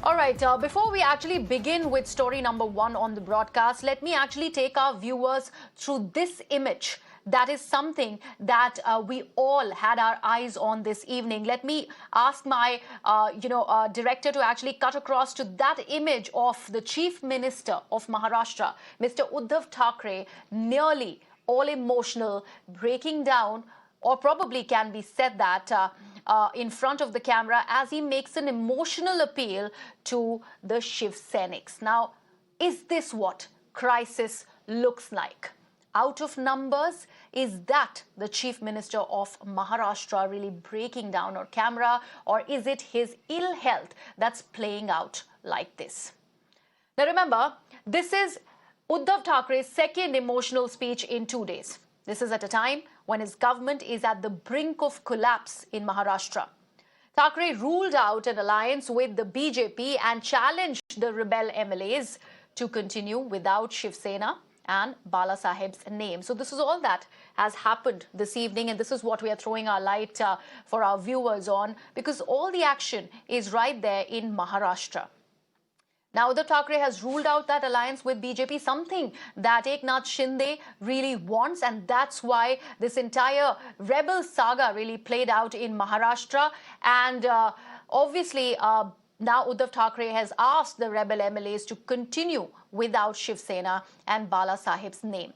All right, before we actually begin with story number one on the broadcast, let me actually take our viewers through this image. That is something that we all had our eyes on this evening. Let me ask my, director to actually cut across to that image of the Chief Minister of Maharashtra, Mr. Uddhav Thackeray, nearly all emotional, breaking down, or probably can be said that in front of the camera as he makes an emotional appeal to the Shiv Sainiks. Now, is this what crisis looks like? Out of numbers? Is that the Chief Minister of Maharashtra really breaking down on camera, or is it his ill health that's playing out like this? Now remember, this is Uddhav Thackeray's second emotional speech in 2 days. This is at a time when his government is at the brink of collapse in Maharashtra. Thackeray ruled out an alliance with the BJP and challenged the rebel MLAs to continue without Shiv Sena and Bala Saheb's name. So this is all that has happened this evening, and this is what we are throwing our light for our viewers on, because all the action is right there in Maharashtra. Now, Uddhav Thackeray has ruled out that alliance with BJP, something that Shinde really wants, and that's why this entire rebel saga really played out in Maharashtra. And obviously, now Uddhav Thackeray has asked the rebel MLAs to continue without Shiv Sena and Bala Saheb's name.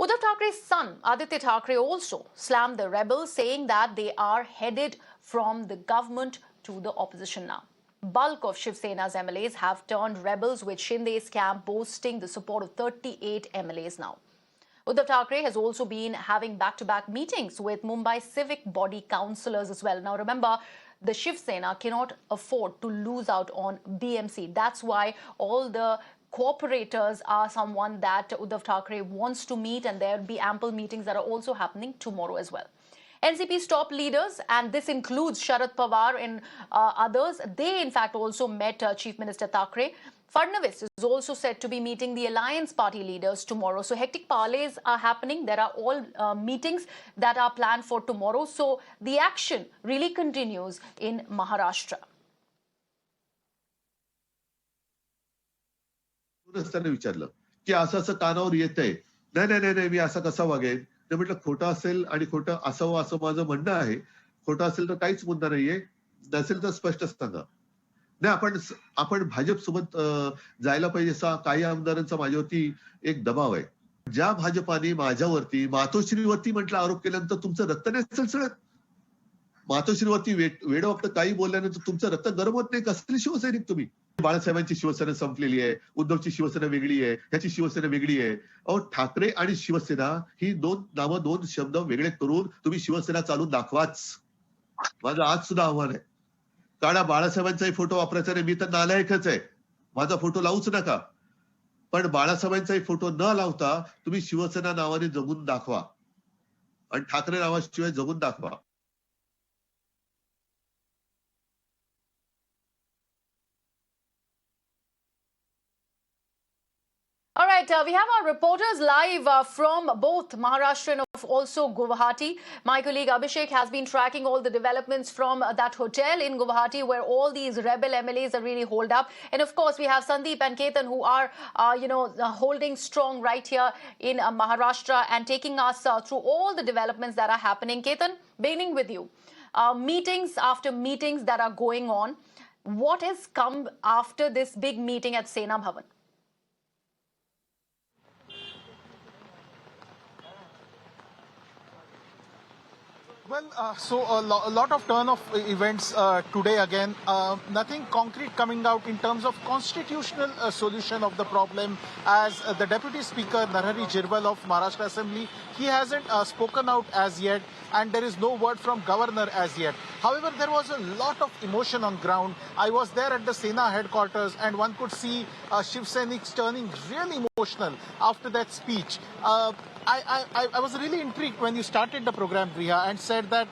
Uddhav Thackeray's son, Aditya Thackeray, also slammed the rebels, saying that they are headed from the government to the opposition now. Bulk of Shiv Sena's MLAs have turned rebels, with Shinde's camp boasting the support of 38 MLAs now. Uddhav Thackeray has also been having back-to-back meetings with Mumbai civic body councillors as well. Now remember, the Shiv Sena cannot afford to lose out on BMC. That's why all the cooperators are someone that Uddhav Thackeray wants to meet, and there will be ample meetings that are also happening tomorrow as well. NCP's top leaders, and this includes Sharad Pawar and others, they in fact also met Chief Minister Thackeray. Fadnavis is also said to be meeting the Alliance Party leaders tomorrow. So hectic parleys are happening. There are all meetings that are planned for tomorrow. So the action really continues in Maharashtra. विचारलं की असं कानावर येतंय, नाही मी असं कसं वागेन. ते म्हटलं खोटं असेल आणि खोटं असावं असं माझं म्हणणं आहे. खोटं असेल तर काहीच मुद्दा नाहीये, नसेल तर स्पष्ट सांगा. नाही आपण भाजप सोबत जायला पाहिजे असा काही आमदारांचा माझ्यावरती एक दबाव आहे. ज्या भाजपाने माझ्यावरती मातोश्रीवरती म्हटलं आरोप केल्यानंतर तुमचं रक्त नाही सळसळत. मातोश्रीवरती वेडवाकट काही बोलल्यानंतर तुमचं रक्त गरम होत नाही. कसली शिवसैनिक तुम्ही? बाळासाहेबांची शिवसेना संपलेली आहे, उद्धवची शिवसेना वेगळी आहे, ह्याची शिवसेना वेगळी आहे. अहो, ठाकरे आणि शिवसेना ही दोन नावं, दोन शब्द वेगळे करून तुम्ही शिवसेना चालून दाखवाच. माझं आज सुद्धा आव्हान आहे. काढा बाळासाहेबांचाही फोटो वापरायचा नाही, मी तर नालायकच आहे, माझा फोटो लावूच नका. पण बाळासाहेबांचाही फोटो न लावता तुम्ही शिवसेना नावाने जगून दाखवा आणि ठाकरे नावाशिवाय जगून दाखवा. All right, we have our reporters live from both Maharashtra and also Guwahati. My colleague Abhishek has been tracking all the developments from that hotel in Guwahati where all these rebel MLAs are really holed up. And of course, we have Sandeep and Ketan who are, holding strong right here in Maharashtra and taking us through all the developments that are happening. Ketan, beginning with you. Meetings after meetings that are going on. What has come after this big meeting at Sena Bhavan? Well, so a lot of turn of events today again. Nothing concrete coming out in terms of constitutional solution of the problem, as the Deputy Speaker Narhari Jirwal of Maharashtra Assembly, he hasn't spoken out as yet, and there is no word from Governor as yet. However, there was a lot of emotion on ground. I was there at the Sena headquarters, and one could see Shiv Sainiks turning really emotional after that speech. I was really intrigued when you started the program, Priya, and said that,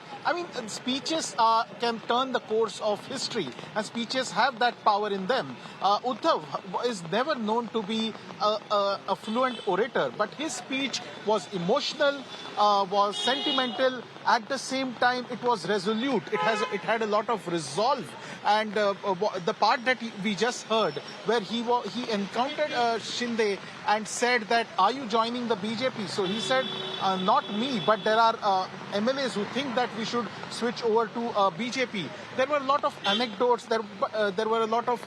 speeches can turn the course of history, and speeches have that power in them. Uddhav is never known to be a fluent orator, but his speech was emotional, was sentimental, At the same time, it was resolute. It had a lot of resolve. And the part that we just heard, where he encountered Shinde and said that, "Are you joining the BJP?" So he said, "Not me, but there are MLAs who think that we should switch over to BJP." There were a lot of anecdotes. There were a lot of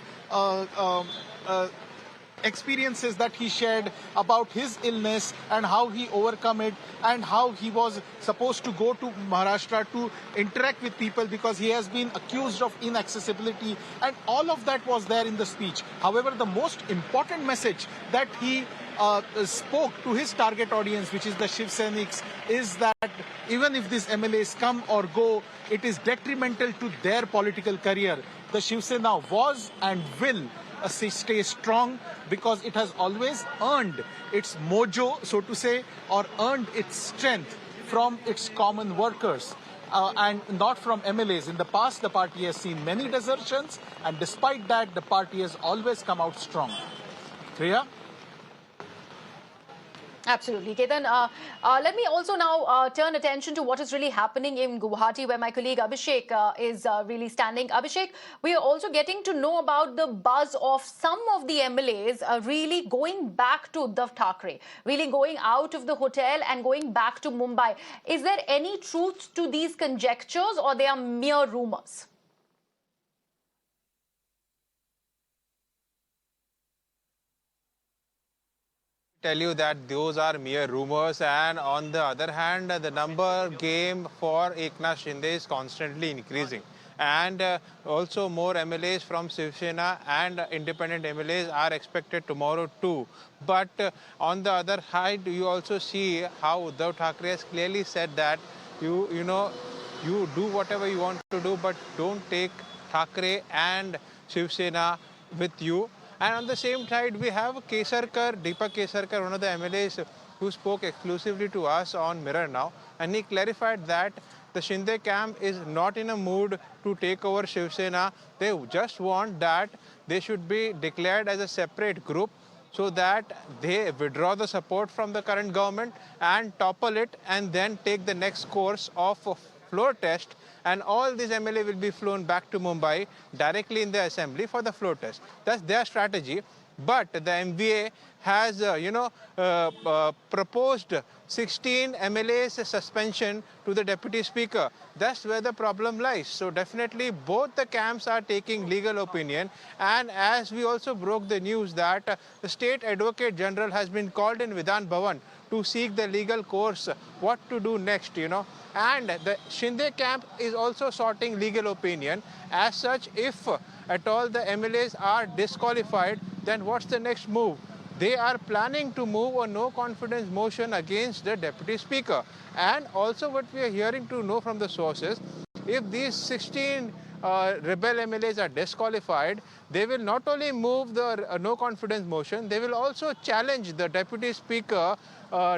experiences that he shared about his illness and how he overcome it, and how he was supposed to go to Maharashtra to interact with people because he has been accused of inaccessibility, and all of that was there in the speech. However, the most important message that he spoke to his target audience, which is the Shiv Sainiks, is that even if these MLAs come or go, it is detrimental to their political career. The Shiv Sena was and will stay strong because it has always earned its mojo, so to say, or earned its strength from its common workers and not from MLAs. In the past, the party has seen many desertions, and despite that, the party has always come out strong. Priya? Absolutely. Ketan, let me also now turn attention to what is really happening in Guwahati, where my colleague Abhishek is really standing. Abhishek, we are also getting to know about the buzz of some of the MLAs really going back to Uddhav Thackeray, really going out of the hotel and going back to Mumbai. Is there any truth to these conjectures, or they are mere rumors? Tell you that those are mere rumors, and on the other hand, the number game for Eknath Shinde is constantly increasing, and also more MLAs from Shiv Sena and independent MLAs are expected tomorrow too. But on the other side, you also see how Uddhav Thackeray has clearly said that you do whatever you want to do, but don't take Thackeray and Shiv Sena with you. And on the same side, we have Deepak Kesarkar, one of the MLAs who spoke exclusively to us on Mirror Now. And he clarified that the Shinde camp is not in a mood to take over Shiv Sena. They just want that they should be declared as a separate group so that they withdraw the support from the current government and topple it, and then take the next course of floor test, and all these MLA will be flown back to Mumbai directly in the assembly for the floor test. That's their strategy. But the MVA has, proposed 16 MLAs suspension to the Deputy Speaker. That's where the problem lies. So definitely both the camps are taking legal opinion. And as we also broke the news that the State Advocate General has been called in Vidhan Bhavan to seek the legal course, what to do next, And the Shinde camp is also sorting legal opinion. As such, if at all the MLAs are disqualified, then what's the next move? They are planning to move a no confidence motion against the Deputy Speaker. And also what we are hearing to know from the sources, if these 16 rebel MLAs are disqualified, they will not only move the no confidence motion, they will also challenge the Deputy Speaker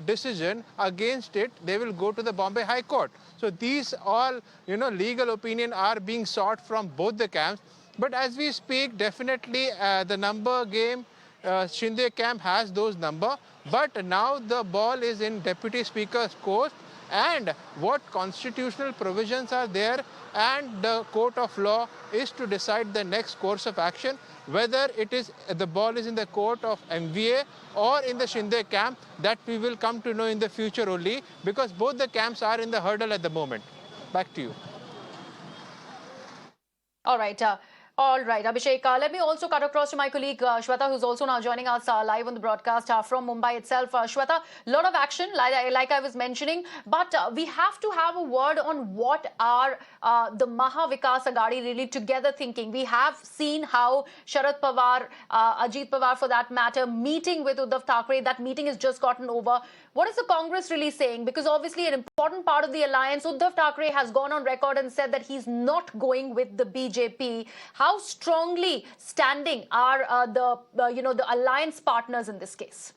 decision against it. They will go to the Bombay High Court. So these all, legal opinion are being sought from both the camps. But as we speak, definitely the number game, Shinde camp has those number. But now the ball is in Deputy Speaker's court, and what constitutional provisions are there, and the court of law is to decide the next course of action, whether it is the ball is in the court of MVA or in the Shinde camp. That we will come to know in the future only, because both the camps are in the hurdle at the moment. Back to you. All right. All right, Abhishek. Let me also cut across to my colleague Shweta, who's also now joining us live on the broadcast from Mumbai itself. Shweta, a lot of action, like I was mentioning, but we have to have a word on what are the Maha Vikas Aghadi really together thinking. We have seen how Sharad Pawar, Ajit Pawar for that matter, meeting with Uddhav Thackeray. That meeting has just gotten over. What is the Congress really saying? Because obviously an important part of the alliance, Uddhav Thackeray has gone on record and said that he's not going with the BJP. How strongly standing are the alliance partners in this case?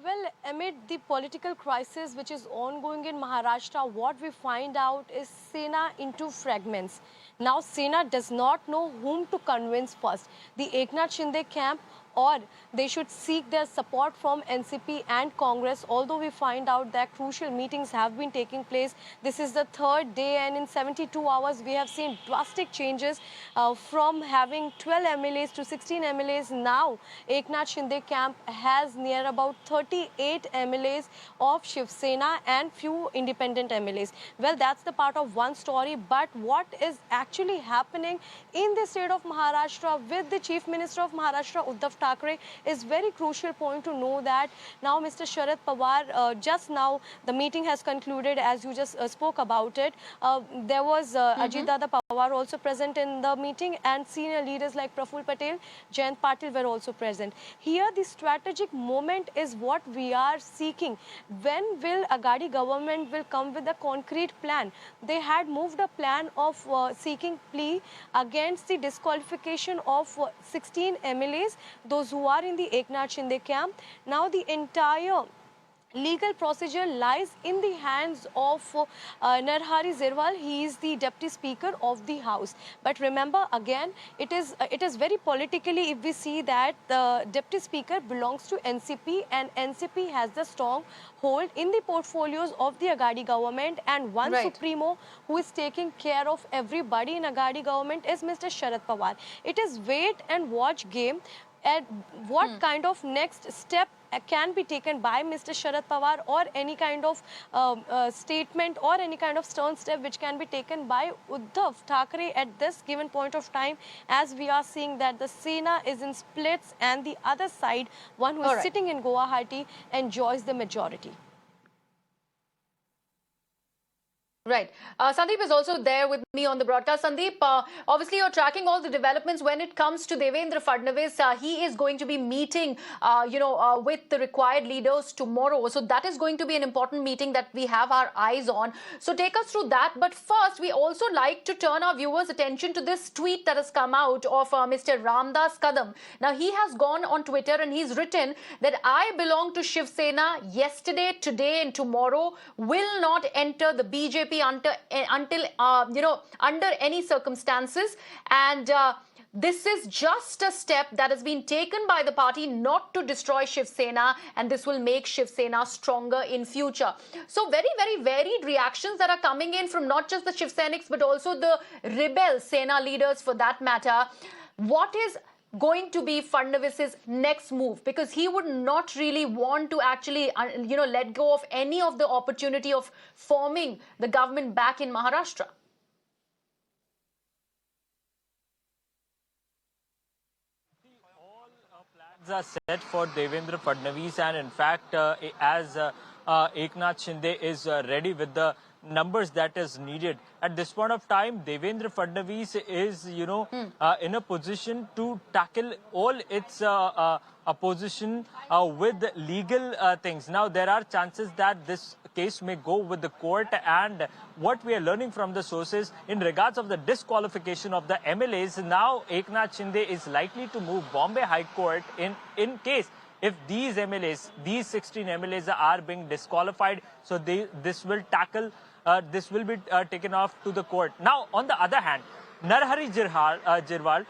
Well, amid the political crisis which is ongoing in Maharashtra, what we find out is Sena into fragments. Now, Sena does not know whom to convince first, the Eknath Shinde camp or they should seek their support from NCP and Congress. Although we find out that crucial meetings have been taking place, this is the third day, and in 72 hours we have seen drastic changes from having 12 MLAs to 16 MLAs. Now Eknath Shinde camp has near about 38 MLAs of Shiv Sena and few independent MLAs. Well, that's the part of one story, but what is actually happening in the state of Maharashtra with the Chief Minister of Maharashtra, Uddhav Thackeray, is very crucial point to know that now Mr. Sharad Pawar, just now the meeting has concluded, as you just spoke about it. There was Ajit Dada Pawar also present in the meeting, and senior leaders like Praful Patel, Jayant Patil were also present. Here the strategic moment is what we are seeking. When will Agadi government will come with a concrete plan? They had moved a plan of seeking plea against the disqualification of 16 MLAs, those who are in the Eknath Shinde camp. Now the entire legal procedure lies in the hands of Narhari Zirwal. He is the Deputy Speaker of the House. But remember, again, it is very politically, if we see that the Deputy Speaker belongs to NCP, and NCP has the strong hold in the portfolios of the Agadi government, and one Supremo who is taking care of everybody in Agadi government is Mr. Sharad Pawar. It is wait and watch game. And what kind of next step can be taken by Mr. Sharad Pawar, or any kind of statement or any kind of stern step which can be taken by Uddhav Thackeray at this given point of time, as we are seeing that the Sena is in splits and the other side, one who is sitting in Guwahati, enjoys the majority. Right. Sandeep is also there with me on the broadcast. Sandeep, obviously you're tracking all the developments when it comes to Devendra Fadnavis. He is going to be meeting, with the required leaders tomorrow. So that is going to be an important meeting that we have our eyes on. So take us through that. But first, we also like to turn our viewers' attention to this tweet that has come out of Mr. Ramdas Kadam. Now, he has gone on Twitter and he's written that I belong to Shiv Sena yesterday, today and tomorrow, will not enter the BJP until under any circumstances, and this is just a step that has been taken by the party not to destroy Shiv Sena, and this will make Shiv Sena stronger in future. So very, very varied reactions that are coming in from not just the Shiv Sainiks but also the rebel Sena leaders for that matter. What is going to be Fadnavis's next move? Because he would not really want to actually, let go of any of the opportunity of forming the government back in Maharashtra. All plans are set for Devendra Fadnavis, and in fact, as Eknath Shinde is ready with the numbers that is needed. At this point of time, Devendra Fadnavis is, in a position to tackle all its opposition with legal things. Now, there are chances that this case may go with the court, and what we are learning from the sources in regards of the disqualification of the MLAs, now Eknath Shinde is likely to move Bombay High Court in case if these MLAs, these 16 MLAs are being disqualified. So this will be taken off to the court. Now, on the other hand, Narhari Zirwal,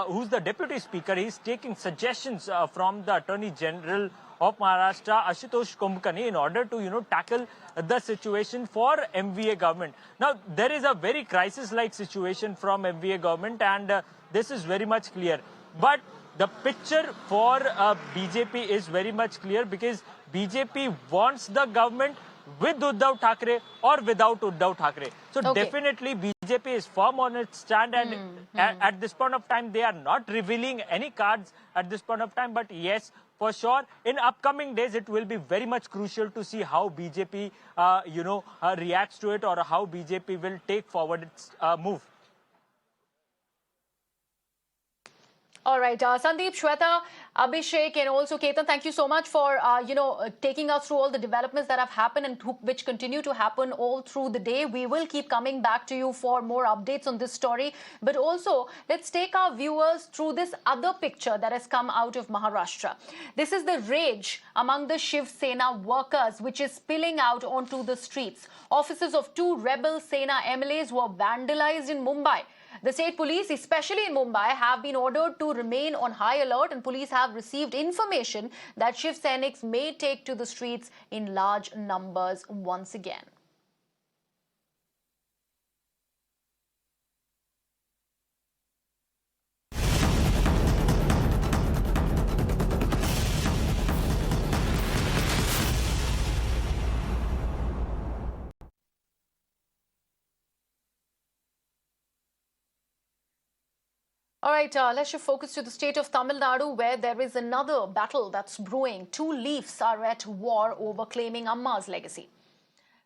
who's the Deputy Speaker, he's taking suggestions from the Attorney General of Maharashtra, Ashutosh Kumbhkani, in order to, tackle the situation for MVA government. Now, there is a very crisis-like situation from MVA government, and this is very much clear. But the picture for BJP is very much clear, because BJP wants the government with Uddhav Thackeray or without Uddhav Thackeray. So definitely BJP is firm on its stand, and at this point of time they are not revealing any cards at this point of time. But yes, for sure, in upcoming days it will be very much crucial to see how BJP reacts to it, or how BJP will take forward its move. All right, Sandeep, Shweta, Abhishek, and also Ketan, thank you so much for, taking us through all the developments that have happened and which continue to happen all through the day. We will keep coming back to you for more updates on this story. But also, let's take our viewers through this other picture that has come out of Maharashtra. This is the rage among the Shiv Sena workers, which is spilling out onto the streets. Offices of two rebel Sena MLAs were vandalized in Mumbai. The state police, especially in Mumbai, have been ordered to remain on high alert, and police have received information that Shiv Sainiks may take to the streets in large numbers once again. All right, let's shift focus to the state of Tamil Nadu, where there is another battle that's brewing. Two leaves are at war over claiming Amma's legacy.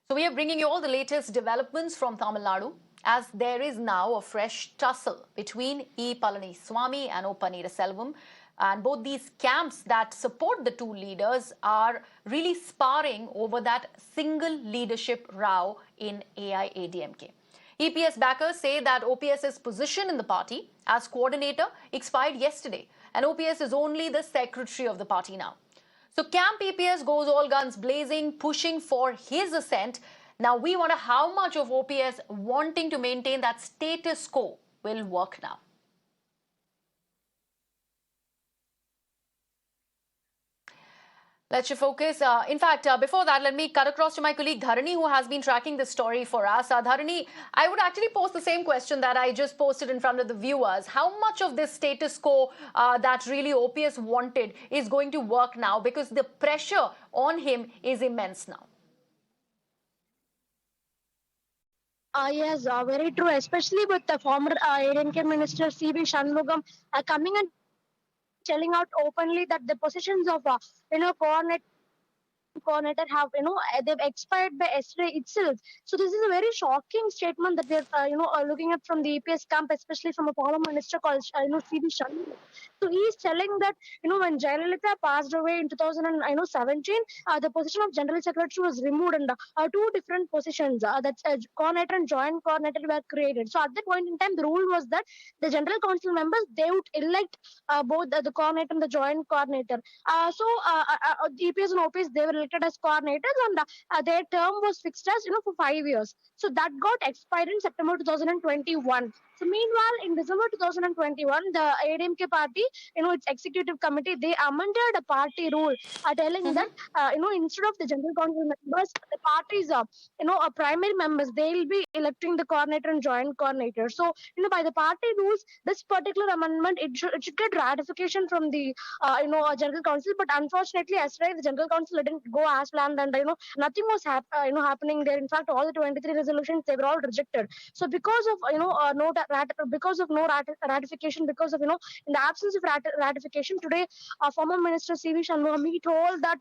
So we are bringing you all the latest developments from Tamil Nadu, as there is now a fresh tussle between E. Palaniswamy and O. Pannirselvam. And both these camps that support the two leaders are really sparring over that single leadership row in AIADMK. EPS backers say that OPS's position in the party as coordinator expired yesterday, and OPS is only the secretary of the party now. So Camp EPS goes all guns blazing, pushing for his ascent. Now we wonder how much of OPS wanting to maintain that status quo will work now. Let's focus. In fact, before that, let me cut across to my colleague Dharani, who has been tracking this story for us. Dharani, I would actually pose the same question that I just posted in front of the viewers. How much of this status quo that really OPS wanted is going to work now? Because the pressure on him is immense now. Yes, very true, especially with the former ADMK Minister C.V. Shanmugam coming and telling out openly that the positions of coordinator have they've expired by yesterday itself. So this is a very shocking statement that we're looking at from the EPS camp, especially from a former minister called C.V. Shanmugam. So he is telling that when Jayalalitha passed away in 2017, the position of general secretary was removed, and two different positions, that's coordinator and joint coordinator, were created. So at that point in time, the rule was that the general council members, they would elect both the coordinator and the joint coordinator. EPS and OPS, they were elected as coordinators, and their term was fixed as for 5 years. So that got expired in September 2021. So meanwhile, in December 2021, the ADMK party, its executive committee, they amended a party rule telling that, instead of the general council members, the parties, primary members, they'll be electing the coordinator and joint coordinator. So, by the party rules, this particular amendment, it should get ratification from the, general council. But unfortunately, yesterday, the general council didn't go as planned, and, nothing was happening there. In fact, all the 23 resolutions, they were all rejected. So because of, no ratification, because of, in the absence of ratification, today, former Minister C.V. Shanmugam, he told that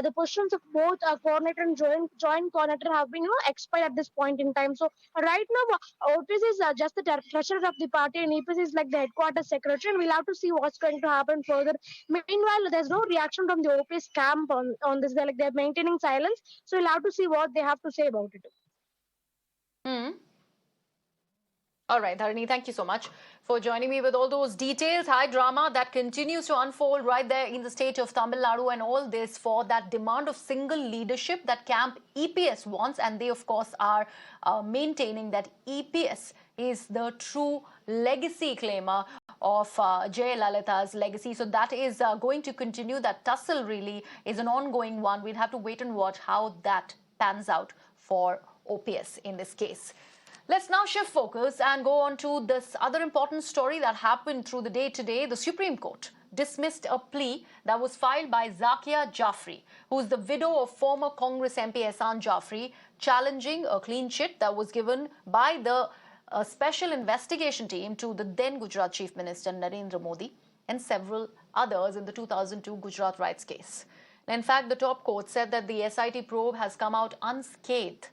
the positions of both coordinator and joint coordinator have been, expired at this point in time. So right now, OPS is just the treasurer of the party, and EPS is like the headquarters secretary, and we'll have to see what's going to happen further. Meanwhile, there's no reaction from the OPS camp on this. They're maintaining silence. So we'll have to see what they have to say about it. All right, Dharani, thank you so much for joining me with all those details. High drama that continues to unfold right there in the state of Tamil Nadu, and all this for that demand of single leadership that Camp EPS wants. And they, of course, are maintaining that EPS is the true legacy claimer of Jayalalitha's legacy. So that is going to continue. That tussle really is an ongoing one. We'll have to wait and watch how that pans out for OPS in this case. Let's now shift focus and go on to this other important story that happened through the day today. The Supreme Court dismissed a plea that was filed by Zakia Jafri, who is the widow of former Congress MP Ehsan Jafri, challenging a clean chit that was given by the special investigation team to the then Gujarat Chief Minister Narendra Modi and several others in the 2002 Gujarat riots case. In fact, the top court said that the SIT probe has come out unscathed.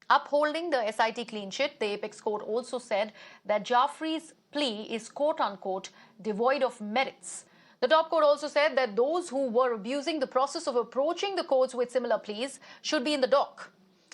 Upholding the SIT clean chit, the apex court also said that Jafri's plea is quote-unquote devoid of merits. The top court also said that those who were abusing the process of approaching the courts with similar pleas should be in the dock.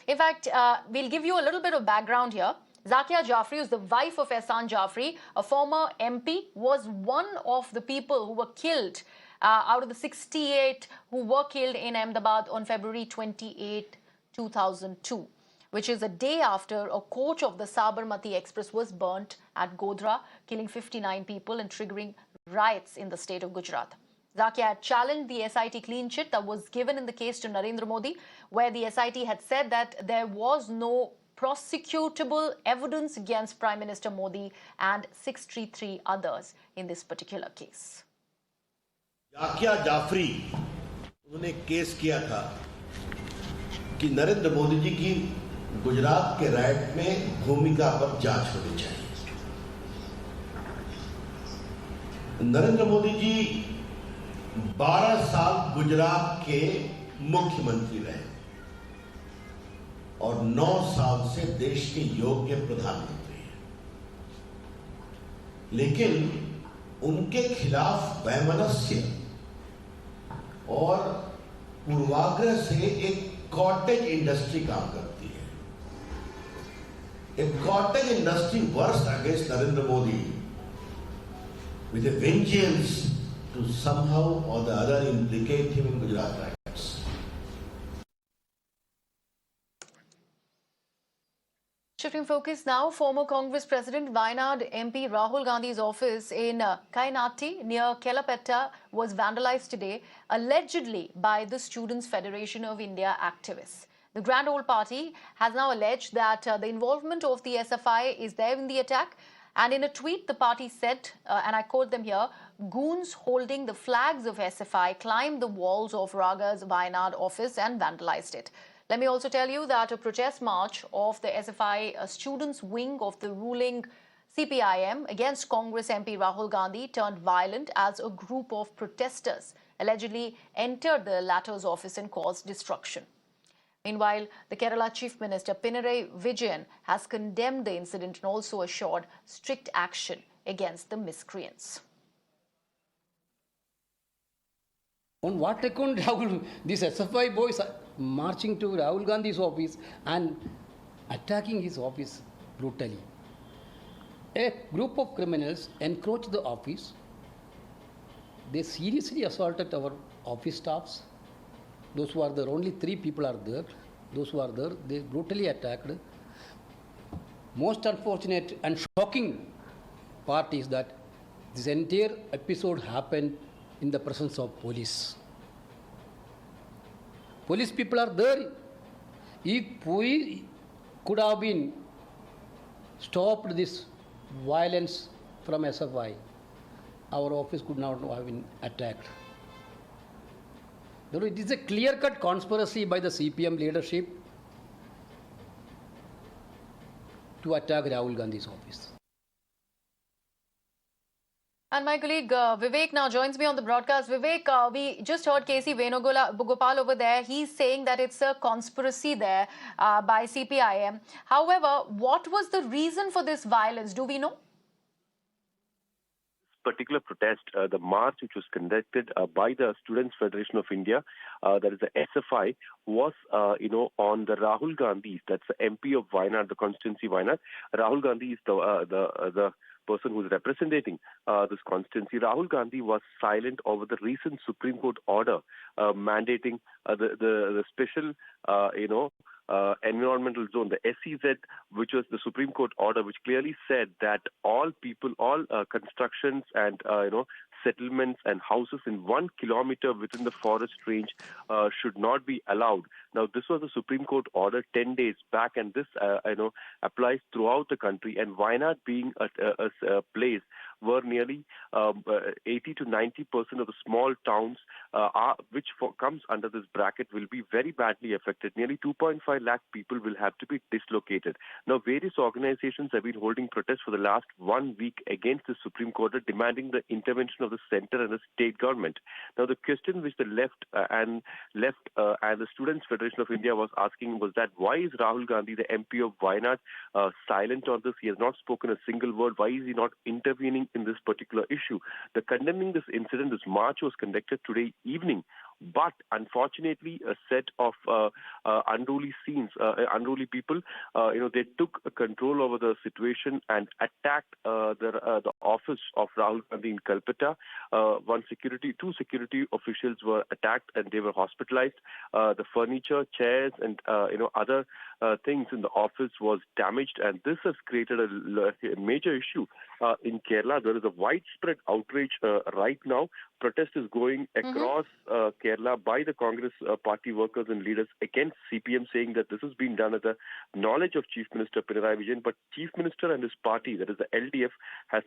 In fact, we'll give you a little bit of background here. Zakia Jafri, who's the wife of Ehsan Jafri, a former MP, was one of the people who were killed out of the 68 who were killed in Ahmedabad on February 28, 2002. Which is a day after a coach of the Sabarmati Express was burnt at Godhra, killing 59 people and triggering riots in the state of Gujarat. Zakia had challenged the SIT clean chit that was given in the case to Narendra Modi, where the SIT had said that there was no prosecutable evidence against Prime Minister Modi and 633 others in this particular case. Zakia Jafri उन्होंने case किया था कि नरेंद्र मोदी जी की गुजरात के right में भूमिका पर जांच होनी चाहिए। नरेंद्र मोदी जी 12 साल गुजरात के मुख्यमंत्री रहे और 9 साल से देश के योग्य प्रधानमंत्री हैं, लेकिन उनके खिलाफ वैमनस्य और पूर्वाग्रह से एक कॉटेज इंडस्ट्री काम करती है। A cottage industry works against Narendra Modi with a vengeance to somehow or the other implicate him in Gujarat riots. Shifting focus now, former Congress President Wayanad MP Rahul Gandhi's office in Kainatty near Kalpetta was vandalized today, allegedly by the Students' Federation of India activists. The Grand Old Party has now alleged that the involvement of the SFI is there in the attack. And in a tweet, the party said, and I quote them here, goons holding the flags of SFI climbed the walls of Raga's Wayanad office and vandalized it. Let me also tell you that a protest march of the SFI students' wing of the ruling CPIM against Congress MP Rahul Gandhi turned violent as a group of protesters allegedly entered the latter's office and caused destruction. Meanwhile, the Kerala Chief Minister Pinarayi Vijayan has condemned the incident and also assured strict action against the miscreants. On what account Rahul, these SFI boys are marching to Rahul Gandhi's office and attacking his office brutally? A group of criminals encroached the office. They seriously assaulted our office staffs. Those who are there, only 3 people are there. Those who are there, they brutally attacked. Most unfortunate and shocking part is that this entire episode happened in the presence of police. Police people are there. If we could have been stopped this violence from SFI, our office could not have been attacked. It is a clear-cut conspiracy by the CPM leadership to attack Rahul Gandhi's office. And my colleague Vivek now joins me on the broadcast. Vivek, we just heard KC Venugopal over there. He's saying that it's a conspiracy there by CPIM. However, what was the reason for this violence? Do we know? Particular protest, the march which was conducted by the Students' Federation of India, that is the SFI, was, on the Rahul Gandhi, that's the MP of Wayanad, the constituency Wayanad. Rahul Gandhi is the person who is representing this constituency. Rahul Gandhi was silent over the recent Supreme Court order mandating the special, environmental zone, the SEZ, which was the Supreme Court order, which clearly said that all people, all constructions and settlements and houses in 1 kilometer within the forest range should not be allowed. Now, this was a Supreme Court order 10 days back, and this applies throughout the country. And Wayanad being a place where nearly 80 to 90% of the small towns which comes under this bracket will be very badly affected. Nearly 2.5 lakh people will have to be dislocated. Now, various organizations have been holding protests for the last 1 week against the Supreme Court, demanding the intervention of the center and the state government. Now, the question which the left and the Students' Federation of India was asking was that why is Rahul Gandhi, the MP of Wayanad, silent on this? He has not spoken a single word. Why is he not intervening in this particular issue? The condemning this incident, this march was conducted today evening But unfortunately, a set of unruly people, they took control over the situation and attacked the office of Rahul Gandhi in Kalpetta. Two security officials were attacked and they were hospitalized. The furniture, chairs, and other things in the office was damaged, and this has created a major issue in Kerala. There is a widespread outrage right now. Protest is going across Kerala by the Congress party workers and leaders against CPM, saying that this has been done at the knowledge of Chief Minister Pinarayi Vijayan. But Chief Minister and his party, that is the LDF, has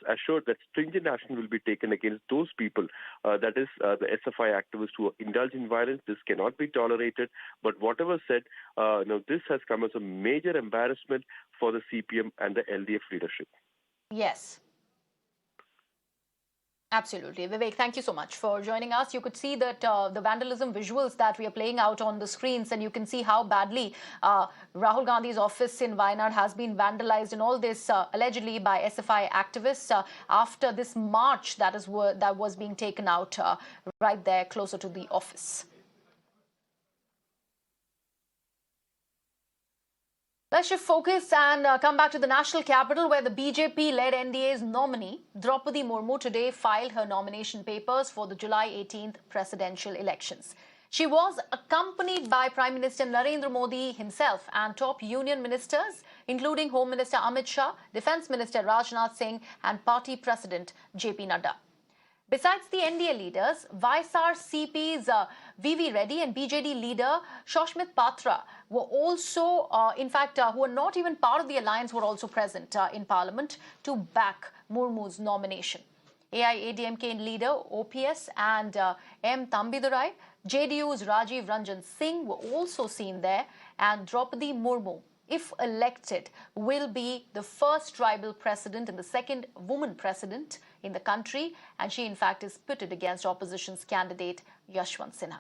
assured that stringent action will be taken against those people, that is the SFI activists who indulge in violence. This cannot be tolerated. But whatever said, this has come as a major embarrassment for the CPM and the LDF leadership. Yes. Absolutely. Vivek, thank you so much for joining us. You could see that the vandalism visuals that we are playing out on the screens, and you can see how badly Rahul Gandhi's office in Wayanad has been vandalized, and all this allegedly by SFI activists after this march that was being taken out right there closer to the office. Let's shift focus and come back to the national capital, where the BJP-led NDA's nominee, Draupadi Murmu, today filed her nomination papers for the July 18th presidential elections. She was accompanied by Prime Minister Narendra Modi himself and top union ministers, including Home Minister Amit Shah, Defence Minister Rajnath Singh, and Party President JP Nadda. Besides the NDA leaders, YSRCP's VV Reddy and BJD leader Shoshmit Patra were also, who were not even part of the alliance, were also present in Parliament to back Murmu's nomination. AIADMK leader OPS and M. Tambidurai, JDU's Rajiv Ranjan Singh were also seen there, and Draupadi Murmu, if elected, will be the first tribal president and the second woman president in the country, and she in fact is pitted against opposition's candidate Yashwant Sinha.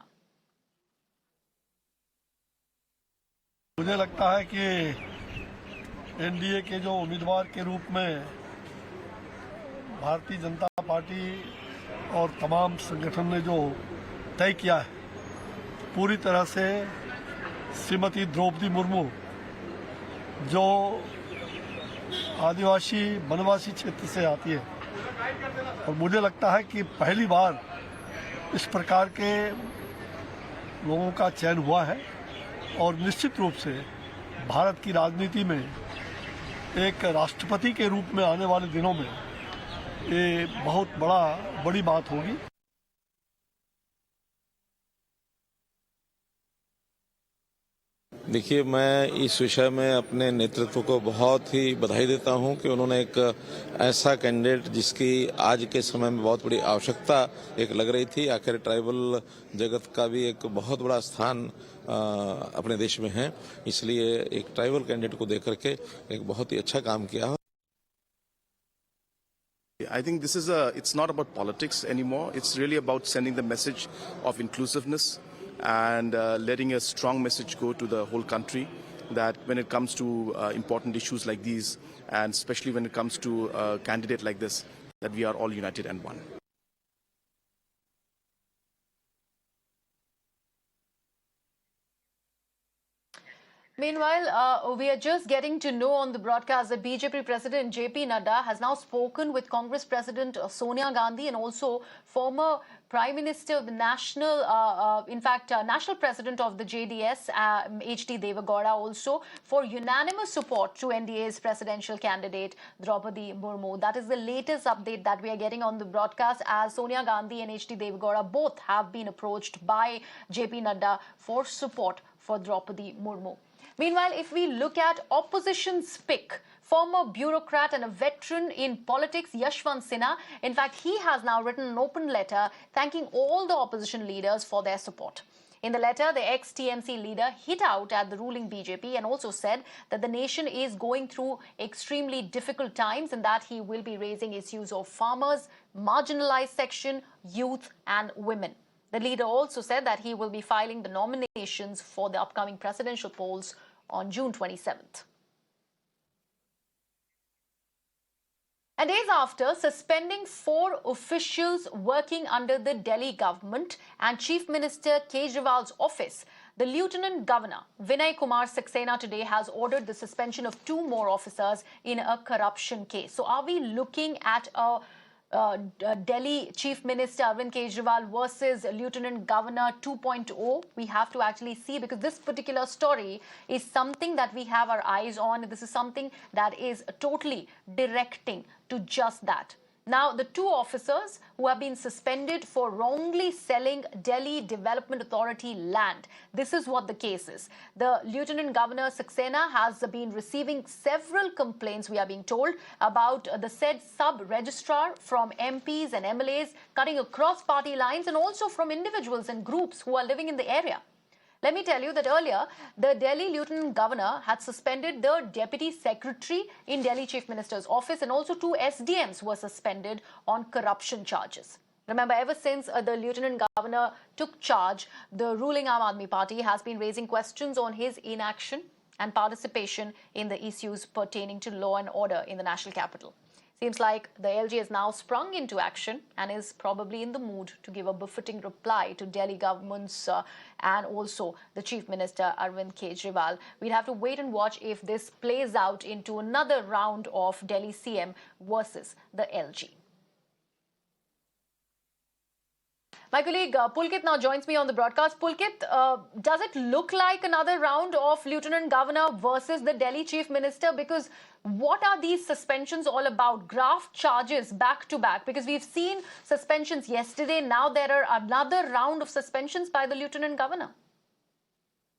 मुझे लगता है कि NDA के जो उम्मीदवार के रूप में भारतीय जनता पार्टी और तमाम संगठन ने जो तय किया है, पूरी तरह से श्रीमती द्रौपदी मुर्मू जो आदिवासी वनवासी क्षेत्र से आती है, और मुझे लगता है कि पहली बार इस प्रकार के लोगों का चयन हुआ है, और निश्चित रूप से भारत की राजनीति में एक राष्ट्रपति के रूप में आने वाले दिनों में ये बहुत बड़ी बात होगी। देखिए, मैं इस विषय में अपने नेतृत्व को बहुत ही बधाई देता हूं कि उन्होंने एक ऐसा कैंडिडेट जिसकी आज के समय में बहुत बड़ी आवश्यकता एक लग रही थी। आखिर ट्राइबल जगत का भी एक बहुत बड़ा स्थान अपने देश में है, इसलिए एक ट्राइबल कैंडिडेट को देकर के एक बहुत ही अच्छा काम किया है। I think it's not about politics anymore. It's really about sending the message of inclusiveness and letting a strong message go to the whole country that when it comes to important issues like these, and especially when it comes to a candidate like this, that we are all united and one. Meanwhile, we are just getting to know on the broadcast that BJP President JP Nadda has now spoken with Congress President Sonia Gandhi and also former Prime Minister of the National, National President of the JDS, HD Devagowda, also for unanimous support to NDA's presidential candidate Draupadi Murmu. That is the latest update that we are getting on the broadcast, as Sonia Gandhi and HD Devagowda both have been approached by JP Nadda for support for Draupadi Murmu. Meanwhile, if we look at opposition's pick, former bureaucrat and a veteran in politics, Yashwant Sinha, in fact, he has now written an open letter thanking all the opposition leaders for their support. In the letter, the ex-TMC leader hit out at the ruling BJP and also said that the nation is going through extremely difficult times and that he will be raising issues of farmers, marginalized section, youth and women. The leader also said that he will be filing the nominations for the upcoming presidential polls on June 27th. And days after suspending 4 officials working under the Delhi government and Chief Minister Kejriwal's office, the Lieutenant Governor Vinai Kumar Saxena today has ordered the suspension of 2 more officers in a corruption case. So are we looking at a Delhi Chief Minister Arvind Kejriwal versus Lieutenant Governor 2.0? We have to actually see, because this particular story is something that we have our eyes on. This is something that is totally directing to just that. Now, the 2 officers who have been suspended for wrongly selling Delhi Development Authority land. This is what the case is. The Lieutenant Governor Saxena has been receiving several complaints, we are being told, about the said sub-registrar from MPs and MLAs cutting across party lines, and also from individuals and groups who are living in the area. Let me tell you that earlier, the Delhi Lieutenant Governor had suspended the Deputy Secretary in Delhi Chief Minister's office, and also 2 SDMs were suspended on corruption charges. Remember, ever since the Lieutenant Governor took charge, the ruling Aam Aadmi Party has been raising questions on his inaction and participation in the issues pertaining to law and order in the national capital. Seems like the LG has now sprung into action and is probably in the mood to give a befitting reply to Delhi government's and also the Chief Minister Arvind Kejriwal. We'll have to wait and watch if this plays out into another round of Delhi CM versus the LG. My colleague Pulkit now joins me on the broadcast. Pulkit, does it look like another round of Lieutenant Governor versus the Delhi Chief Minister? Because what are these suspensions all about? Graft charges back to back, because we've seen suspensions yesterday. Now there are another round of suspensions by the Lieutenant Governor.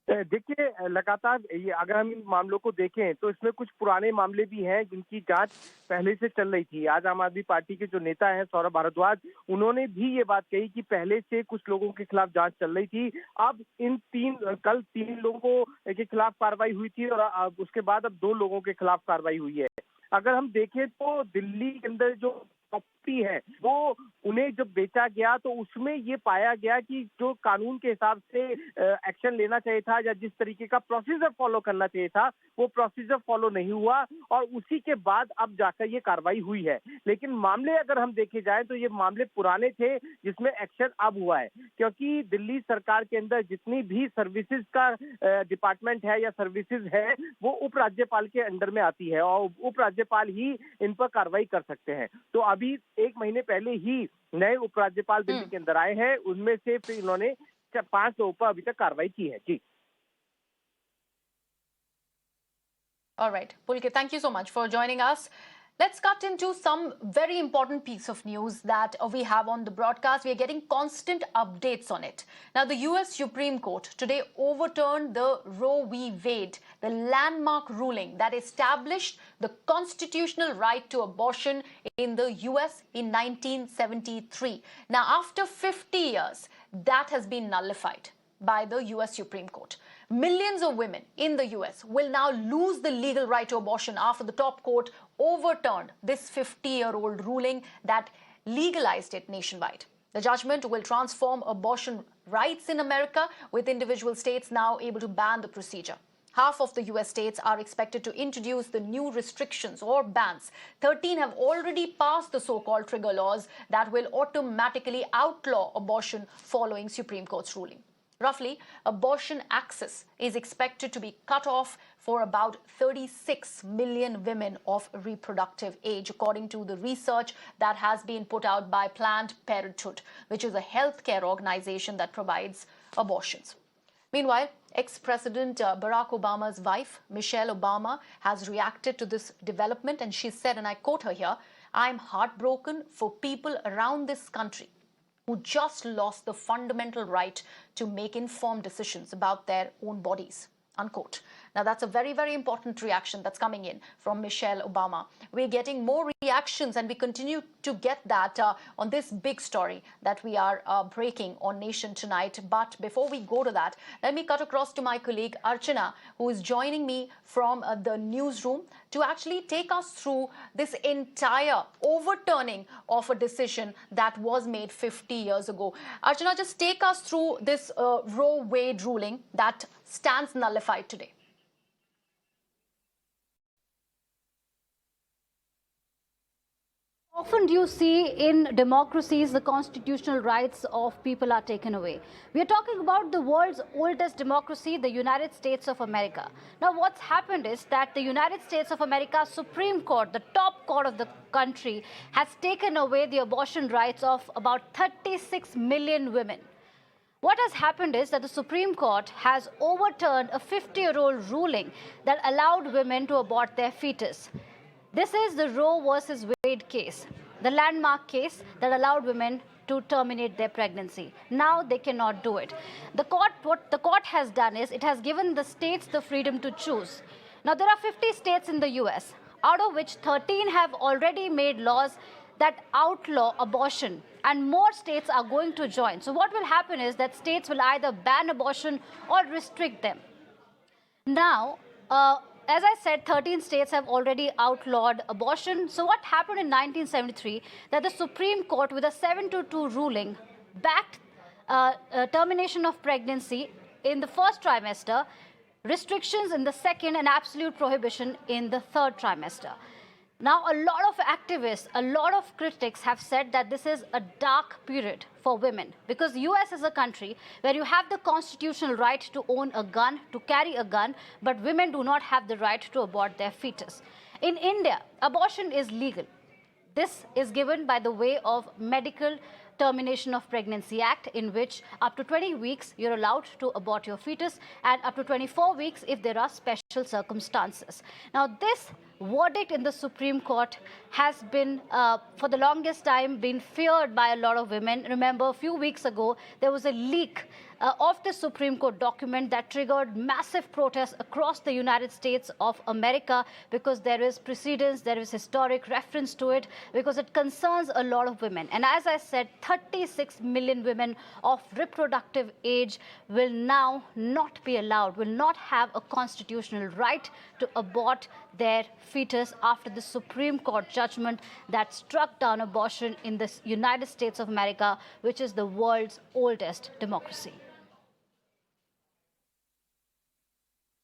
देखिए, लगातार ये अगर हम इन मामलों को देखें तो इसमें कुछ पुराने मामले भी हैं जिनकी जांच पहले से चल रही थी। आज आम आदमी पार्टी के जो नेता हैं सौरभ भारद्वाज, उन्होंने भी ये बात कही कि पहले से कुछ लोगों के खिलाफ जांच चल रही थी। अब कल 3 लोगों के खिलाफ कार्रवाई हुई थी और उसके बाद अब 2 लोगों के खिलाफ कार्रवाई हुई है। अगर हम देखें तो दिल्ली के अंदर जो प्रॉपर्टी है वो उन्हें जब बेचा गया तो उसमें ये पाया गया कि जो कानून के हिसाब से एक्शन लेना चाहिए था या जिस तरीके का प्रोसीजर फॉलो करना चाहिए था वो प्रोसीजर फॉलो नहीं हुआ और उसी के बाद अब जाकर ये कार्रवाई हुई है। लेकिन मामले अगर हम देखे जाए तो ये मामले पुराने थे जिसमें एक्शन अब हुआ है, क्योंकि दिल्ली सरकार के अंदर जितनी भी सर्विसेज का डिपार्टमेंट है या सर्विसेज है वो उपराज्यपाल के अंडर में आती है और उपराज्यपाल ही इन पर कार्रवाई कर सकते हैं। तो अभी 1 महीने पहले ही नए उपराज्यपाल दिल्ली के अंदर आए हैं, उनमें से फिर इन्होंने 5 लोगों पर अभी तक कार्रवाई की है। जी। All right, Pulkit, thank you so much for joining us. Let's cut into some very important piece of news that we have on the broadcast. We are getting constant updates on it. Now, the US Supreme Court today overturned the Roe v. Wade, the landmark ruling that established the constitutional right to abortion in the US in 1973. Now, after 50 years, that has been nullified by the US Supreme Court. Millions of women in the US will now lose the legal right to abortion after the top court overturned this 50-year-old ruling that legalized it nationwide. The judgment will transform abortion rights in America, with individual states now able to ban the procedure. Half of the US states are expected to introduce the new restrictions or bans. 13 have already passed the so-called trigger laws that will automatically outlaw abortion following Supreme Court's ruling. Roughly, abortion access is expected to be cut off for about 36 million women of reproductive age, according to the research that has been put out by Planned Parenthood, which is a healthcare organization that provides abortions. Meanwhile, ex-President Barack Obama's wife, Michelle Obama, has reacted to this development, and she said, and I quote her here, "I'm heartbroken for people around this country who just lost the fundamental right to make informed decisions about their own bodies," unquote. Now, that's a very, very important reaction that's coming in from Michelle Obama. We're getting more reactions, and we continue to get that on this big story that we are breaking on Nation tonight. But before we go to that, let me cut across to my colleague Archana, who is joining me from the newsroom to actually take us through this entire overturning of a decision that was made 50 years ago. Archana, just take us through this Roe Wade ruling that stands nullified today. Often do you see in democracies the constitutional rights of people are taken away? We are talking about the world's oldest democracy, the United States of America. Now what's happened is that the United States of America Supreme Court, the top court of the country, has taken away the abortion rights of about 36 million women. What has happened is that the Supreme Court has overturned a 50-year-old ruling that allowed women to abort their fetus. This is the Roe versus Wade case, the landmark case that allowed women to terminate their pregnancy. Now they cannot do it. What the court has done is it has given the states the freedom to choose. Now there are 50 states in the US, out of which 13 have already made laws that outlaw abortion, and more states are going to join. So what will happen is that states will either ban abortion or restrict them. Now, as I said, 13 states have already outlawed abortion. So what happened in 1973, that the Supreme Court, with a 7-2 ruling, backed termination of pregnancy in the first trimester, restrictions in the second, and absolute prohibition in the third trimester. Now, a lot of activists, a lot of critics have said that this is a dark period for women, because the US is a country where you have the constitutional right to own a gun, to carry a gun, but women do not have the right to abort their fetus. In India, abortion is legal. This is given by the way of Medical Termination of Pregnancy Act, in which up to 20 weeks you're allowed to abort your fetus, and up to 24 weeks if there are special circumstances. Now this verdict in the Supreme Court has been, for the longest time, been feared by a lot of women. Remember, a few weeks ago, there was a leak of the Supreme Court document that triggered massive protests across the United States of America, because there is precedence, there is historic reference to it, because it concerns a lot of women. And as I said, 36 million women of reproductive age will now not be allowed, will not have a constitutional right to abort their fetus after the Supreme Court judgment that struck down abortion in the United States of America, which is the world's oldest democracy.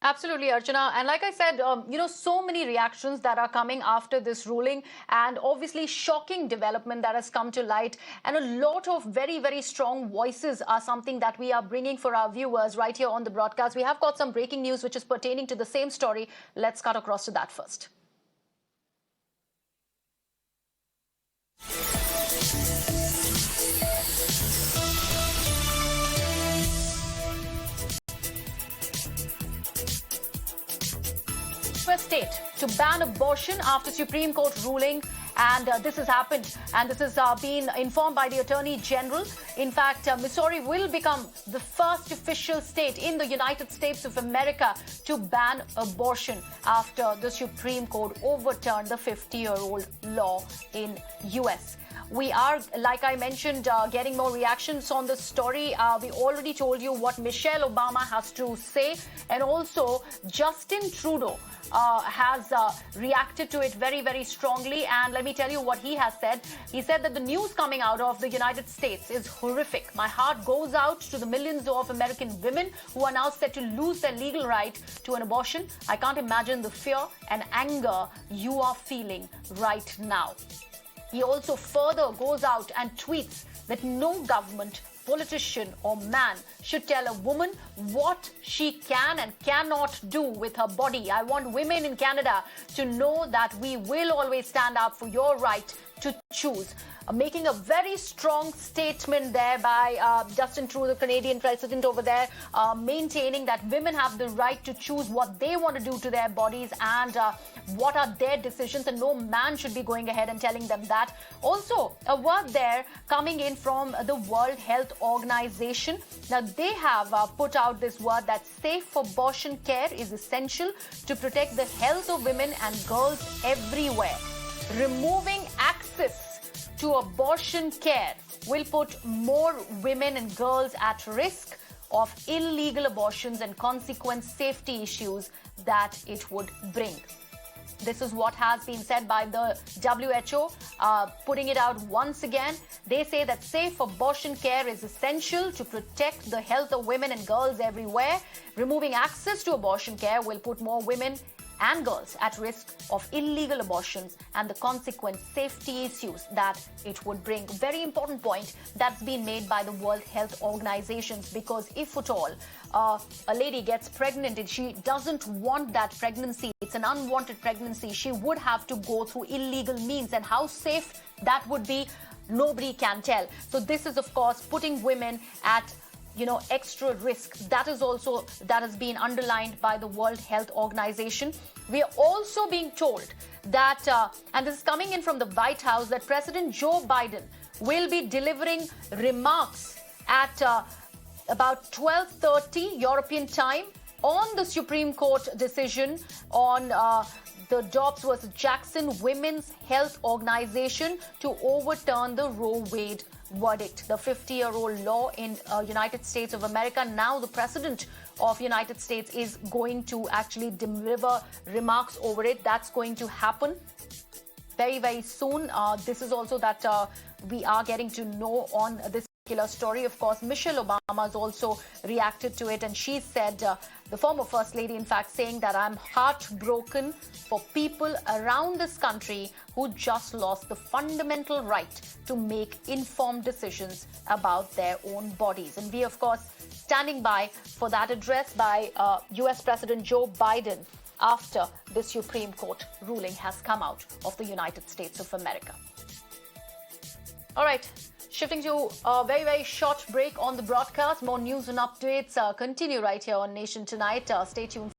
Absolutely, Archana. And like I said, so many reactions that are coming after this ruling, and obviously shocking development that has come to light. And a lot of very, very strong voices are something that we are bringing for our viewers right here on the broadcast. We have got some breaking news which is pertaining to the same story. Let's cut across to that first. State to ban abortion after Supreme Court ruling, and this has happened, and this has been informed by the Attorney General. In fact, Missouri will become the first official state in the United States of America to ban abortion after the Supreme Court overturned the 50-year-old law in US. We are, like I mentioned, getting more reactions on this story. We already told you what Michelle Obama has to say, and also Justin Trudeau has reacted to it very, very strongly. And let me tell you what he has said. He said that the news coming out of the United States is horrific. My heart goes out to the millions of American women who are now set to lose their legal right to an abortion. I can't imagine the fear and anger you are feeling right now. He also further goes out and tweets that no government, politician or man should tell a woman what she can and cannot do with her body. I want women in Canada to know that we will always stand up for your right to choose. Making a very strong statement there by Justin Trudeau, the Canadian president over there, maintaining that women have the right to choose what they want to do to their bodies and what are their decisions, and no man should be going ahead and telling them that. Also, a word there coming in from the World Health Organization. Now, they have put out this word that safe abortion care is essential to protect the health of women and girls everywhere. Removing access to abortion care will put more women and girls at risk of illegal abortions and consequent safety issues that it would bring. This is what has been said by the WHO, putting it out once again. They say that safe abortion care is essential to protect the health of women and girls everywhere. Removing access to abortion care will put more women and girls at risk of illegal abortions and the consequent safety issues that it would bring. Very important point that's been made by the World Health Organizations, because if at all a lady gets pregnant and she doesn't want that pregnancy, it's an unwanted pregnancy, she would have to go through illegal means, and how safe that would be, nobody can tell. So this is, of course, putting women at extra risk. That has been underlined by the World Health Organization. We are also being told that, and this is coming in from the White House, that President Joe Biden will be delivering remarks at about 12:30 European time on the Supreme Court decision on the Dobbs versus Jackson Women's Health Organization to overturn the Roe Wade verdict, the 50-year-old law in United States of America. Now the president of United States is going to actually deliver remarks over it. That's going to happen very, very soon. This is also that we are getting to know on this particular story. Of course, Michelle Obama has also reacted to it, and she said, the former First Lady, in fact, saying that I'm heartbroken for people around this country who just lost the fundamental right to make informed decisions about their own bodies. And we, of course, standing by for that address by US President Joe Biden after the Supreme Court ruling has come out of the United States of America. All right. Shifting to a very, very short break on the broadcast. More news and updates continue right here on Nation Tonight. Stay tuned.